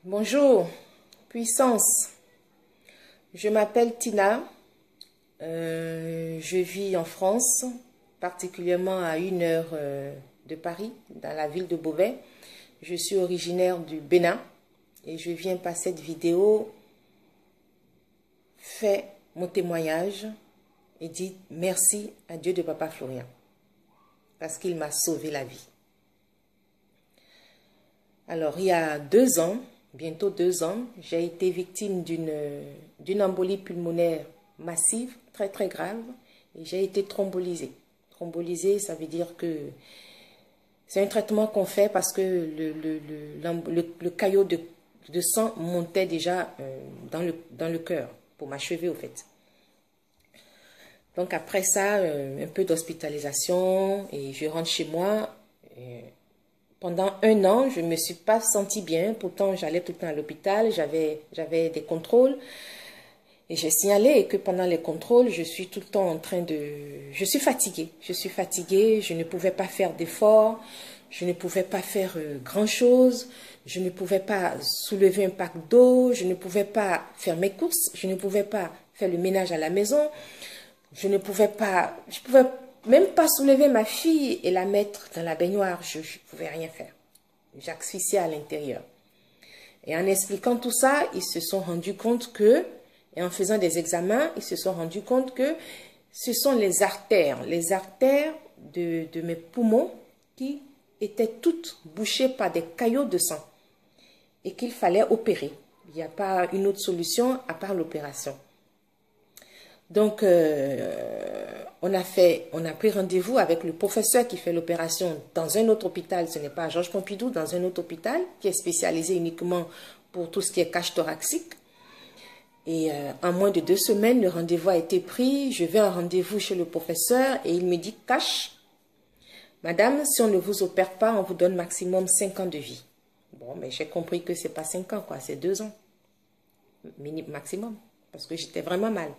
Bonjour, puissance. Je m'appelle Tina. Je vis en France, particulièrement à 1 heure de Paris, dans la ville de Beauvais. Je suis originaire du Bénin et je viens par cette vidéo faire mon témoignage et dire merci à Dieu de Papa Florian parce qu'il m'a sauvé la vie. Alors, il y a 2 ans, bientôt 2 ans, j'ai été victime d'une embolie pulmonaire massive, très très grave, et j'ai été thrombolisée. Thrombolisée, ça veut dire que c'est un traitement qu'on fait parce que le caillot de sang montait déjà dans le cœur, pour m'achever au fait. Donc après ça, un peu d'hospitalisation, et je rentre chez moi. Pendant 1 an, je ne me suis pas sentie bien. Pourtant, j'allais tout le temps à l'hôpital. J'avais des contrôles. Et j'ai signalé que pendant les contrôles, je suis tout le temps en train de... Je suis fatiguée. Je suis fatiguée. Je ne pouvais pas faire d'efforts. Je ne pouvais pas faire grand-chose. Je ne pouvais pas soulever un pack d'eau. Je ne pouvais pas faire mes courses. Je ne pouvais pas faire le ménage à la maison. Je ne pouvais pas... Je pouvais même pas soulever ma fille et la mettre dans la baignoire. Je ne pouvais rien faire. J'asphyxiais à l'intérieur. Et en expliquant tout ça, ils se sont rendus compte que, et en faisant des examens, ils se sont rendus compte que ce sont les artères de mes poumons qui étaient toutes bouchées par des caillots de sang et qu'il fallait opérer. Il n'y a pas une autre solution à part l'opération. Donc, on a pris rendez-vous avec le professeur qui fait l'opération dans un autre hôpital. Ce n'est pas à Georges Pompidou, dans un autre hôpital qui est spécialisé uniquement pour tout ce qui est cage thoracique. Et en moins de 2 semaines, le rendez-vous a été pris. Je vais en rendez-vous chez le professeur et il me dit « Cache, madame, si on ne vous opère pas, on vous donne maximum 5 ans de vie. » Bon, mais j'ai compris que ce n'est pas 5 ans, quoi, c'est 2 ans. Maximum, parce que j'étais vraiment mal.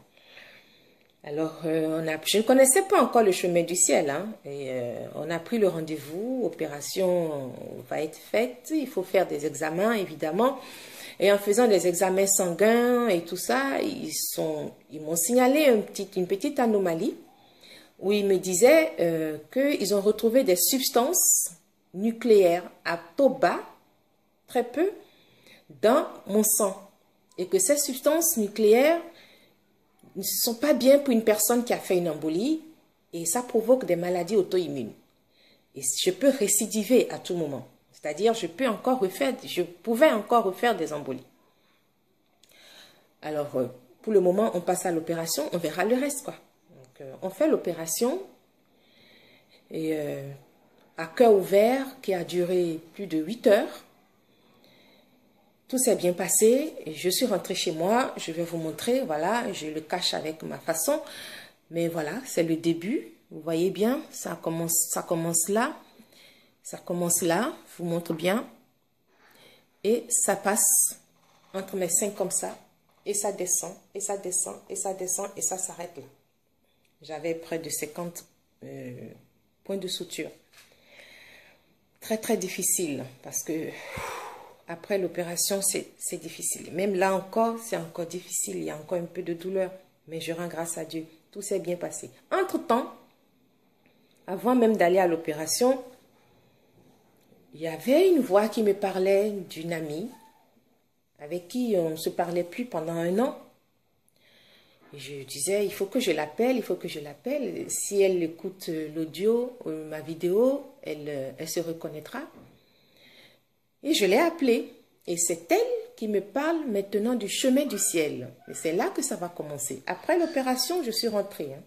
Alors, je ne connaissais pas encore le chemin du ciel, hein, et on a pris le rendez-vous, opération va être faite, il faut faire des examens, évidemment, et en faisant des examens sanguins et tout ça, ils m'ont signalé une petite anomalie, où ils me disaient qu'ils ont retrouvé des substances nucléaires à taux bas, très peu, dans mon sang, et que ces substances nucléaires ne sont pas bien pour une personne qui a fait une embolie et ça provoque des maladies auto-immunes. Et je peux récidiver à tout moment. C'est-à-dire, je pouvais encore refaire des embolies. Alors, pour le moment, on passe à l'opération, on verra le reste, quoi. Donc, on fait l'opération et à cœur ouvert qui a duré plus de 8 heures. Tout s'est bien passé et je suis rentrée chez moi. Je vais vous montrer, voilà, je le cache avec ma façon. Mais voilà, c'est le début. Vous voyez bien, ça commence là. Ça commence là, je vous montre bien. Et ça passe entre mes seins comme ça. Et ça descend, et ça descend, et ça descend, et ça s'arrête là. J'avais près de 50 points de suture. Très, très difficile parce que... Après l'opération, c'est difficile. Même là encore, c'est encore difficile. Il y a encore un peu de douleur. Mais je rends grâce à Dieu. Tout s'est bien passé. Entre-temps, avant même d'aller à l'opération, il y avait une voix qui me parlait d'une amie avec qui on ne se parlait plus pendant 1 an. Et je disais, il faut que je l'appelle, il faut que je l'appelle. Si elle écoute l'audio, ma vidéo, elle se reconnaîtra. Et je l'ai appelée. Et c'est elle qui me parle maintenant du chemin du ciel. Et c'est là que ça va commencer. Après l'opération, je suis rentrée. Hein.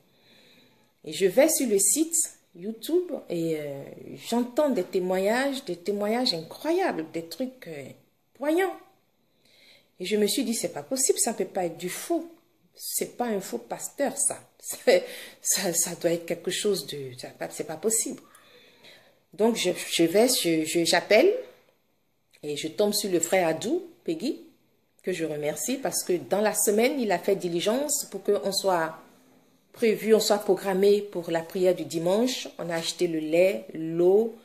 Et je vais sur le site YouTube et j'entends des témoignages incroyables, des trucs poignants. Et je me suis dit, c'est pas possible, ça ne peut pas être du faux. C'est pas un faux pasteur, ça. Ça doit être quelque chose de... C'est pas possible. Donc, j'appelle. Et je tombe sur le frère Adou, Peggy, que je remercie parce que dans la semaine, il a fait diligence pour qu'on soit prévu, on soit programmé pour la prière du dimanche. On a acheté le lait, l'eau,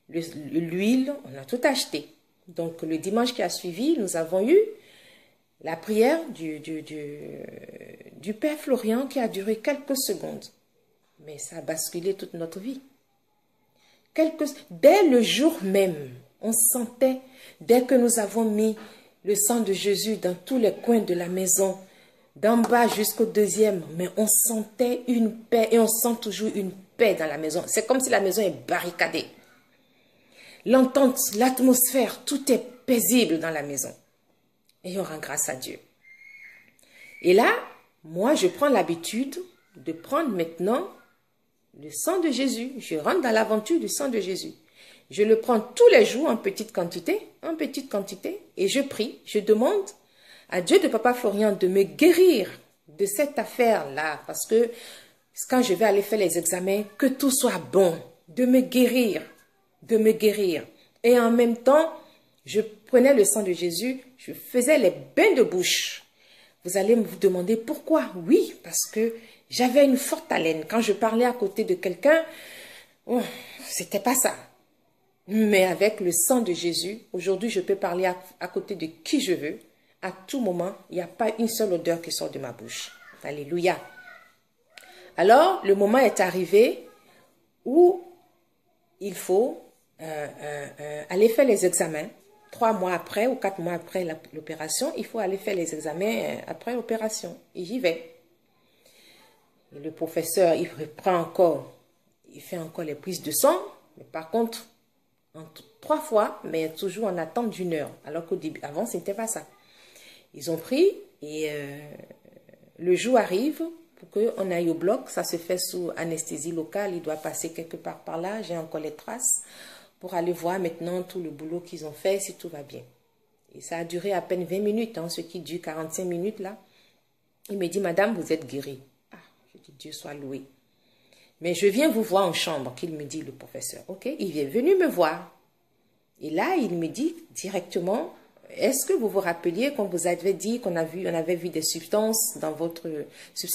l'huile, on a tout acheté. Donc, le dimanche qui a suivi, nous avons eu la prière du Père Florian qui a duré quelques secondes. Mais ça a basculé toute notre vie. Dès le jour même, on sentait, dès que nous avons mis le sang de Jésus dans tous les coins de la maison, d'en bas jusqu'au deuxième, mais on sentait une paix et on sent toujours une paix dans la maison. C'est comme si la maison est barricadée. L'entente, l'atmosphère, tout est paisible dans la maison. Et on rend grâce à Dieu. Et là, moi, je prends l'habitude de prendre maintenant le sang de Jésus. Je rentre dans l'aventure du sang de Jésus. Je le prends tous les jours en petite quantité, et je prie, je demande à Dieu de Papa Florian de me guérir de cette affaire-là, parce que quand je vais aller faire les examens, que tout soit bon, de me guérir. Et en même temps, je prenais le sang de Jésus, je faisais les bains de bouche. Vous allez me demander pourquoi? Oui, parce que j'avais une forte haleine. Quand je parlais à côté de quelqu'un, c'était pas ça. Mais avec le sang de Jésus, aujourd'hui, je peux parler à côté de qui je veux. À tout moment, il n'y a pas une seule odeur qui sort de ma bouche. Alléluia. Alors, le moment est arrivé où il faut aller faire les examens. 3 mois après ou 4 mois après l'opération, il faut aller faire les examens après l'opération. Et j'y vais. Et le professeur, il reprend encore, il fait encore les prises de sang. Mais par contre, 3 fois, mais toujours en attente d'1 heure. Alors qu'au début, avant, ce n'était pas ça. Ils ont pris et le jour arrive pour qu'on aille au bloc. Ça se fait sous anesthésie locale. Il doit passer quelque part par là. J'ai encore les traces pour aller voir maintenant tout le boulot qu'ils ont fait, si tout va bien. Et ça a duré à peine 20 minutes, ce qui dure 45 minutes là. Il me dit, madame, vous êtes guérie. Ah, je dis, Dieu soit loué. Mais je viens vous voir en chambre, qu'il me dit le professeur. Ok, il est venu me voir. Et là, il me dit directement, est-ce que vous vous rappeliez qu'on vous avait dit qu'on avait vu des substances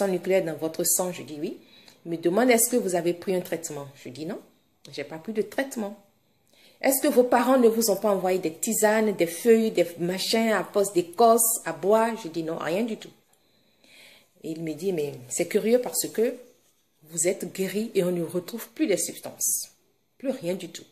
nucléaires dans votre sang? Je dis oui. Il me demande, est-ce que vous avez pris un traitement? Je dis non, j'ai pas pris de traitement. Est-ce que vos parents ne vous ont pas envoyé des tisanes, des feuilles, des machins à poste d'écorce, à boire? Je dis non, rien du tout. Et il me dit, mais c'est curieux parce que vous êtes guéri et on ne retrouve plus les substances. Plus rien du tout.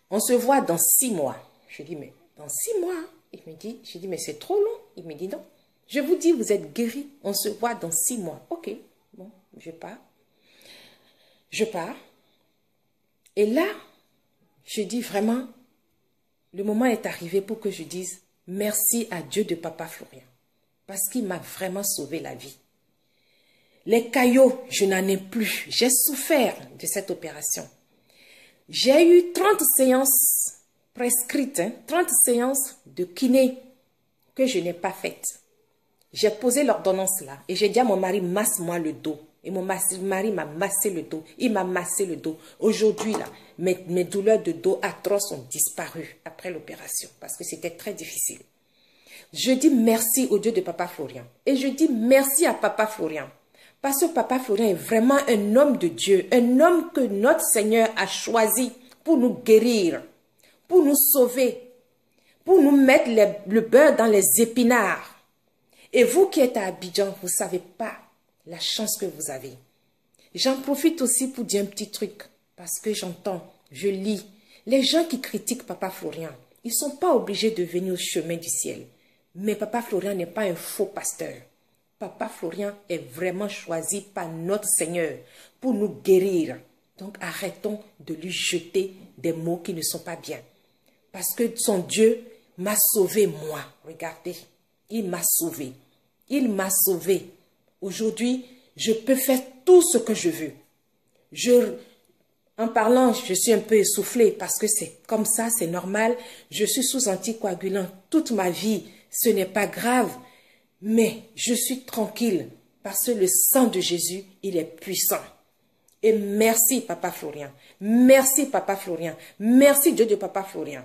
On se voit dans 6 mois. Je dis, mais dans 6 mois? Il me dit, je dis, mais c'est trop long. Il me dit, non. Je vous dis, vous êtes guéri. On se voit dans 6 mois. Ok, bon, je pars. Je pars. Et là, je dis vraiment, le moment est arrivé pour que je dise merci à Dieu de Papa Florian. Parce qu'il m'a vraiment sauvé la vie. Les caillots, je n'en ai plus. J'ai souffert de cette opération. J'ai eu 30 séances prescrites, 30 séances de kiné que je n'ai pas faites. J'ai posé l'ordonnance là et j'ai dit à mon mari, masse-moi le dos. Et mon mari m'a massé le dos. Il m'a massé le dos. Aujourd'hui, là, mes douleurs de dos atroces ont disparu après l'opération parce que c'était très difficile. Je dis merci au Dieu de Papa Florian. Et je dis merci à Papa Florian. Parce que Papa Florian est vraiment un homme de Dieu. Un homme que notre Seigneur a choisi pour nous guérir, pour nous sauver, pour nous mettre le beurre dans les épinards. Et vous qui êtes à Abidjan, vous ne savez pas la chance que vous avez. J'en profite aussi pour dire un petit truc, parce que j'entends, je lis, les gens qui critiquent Papa Florian, ils ne sont pas obligés de venir au chemin du ciel. Mais Papa Florian n'est pas un faux pasteur. Papa Florian est vraiment choisi par notre Seigneur pour nous guérir. Donc arrêtons de lui jeter des mots qui ne sont pas bien. Parce que son Dieu m'a sauvé moi. Regardez, il m'a sauvé. Il m'a sauvé. Aujourd'hui, je peux faire tout ce que je veux. En parlant, je suis un peu essoufflée parce que c'est comme ça, c'est normal. Je suis sous anticoagulant toute ma vie. Ce n'est pas grave. Mais je suis tranquille parce que le sang de Jésus, il est puissant. Et merci Papa Florian. Merci Papa Florian. Merci Dieu de Papa Florian.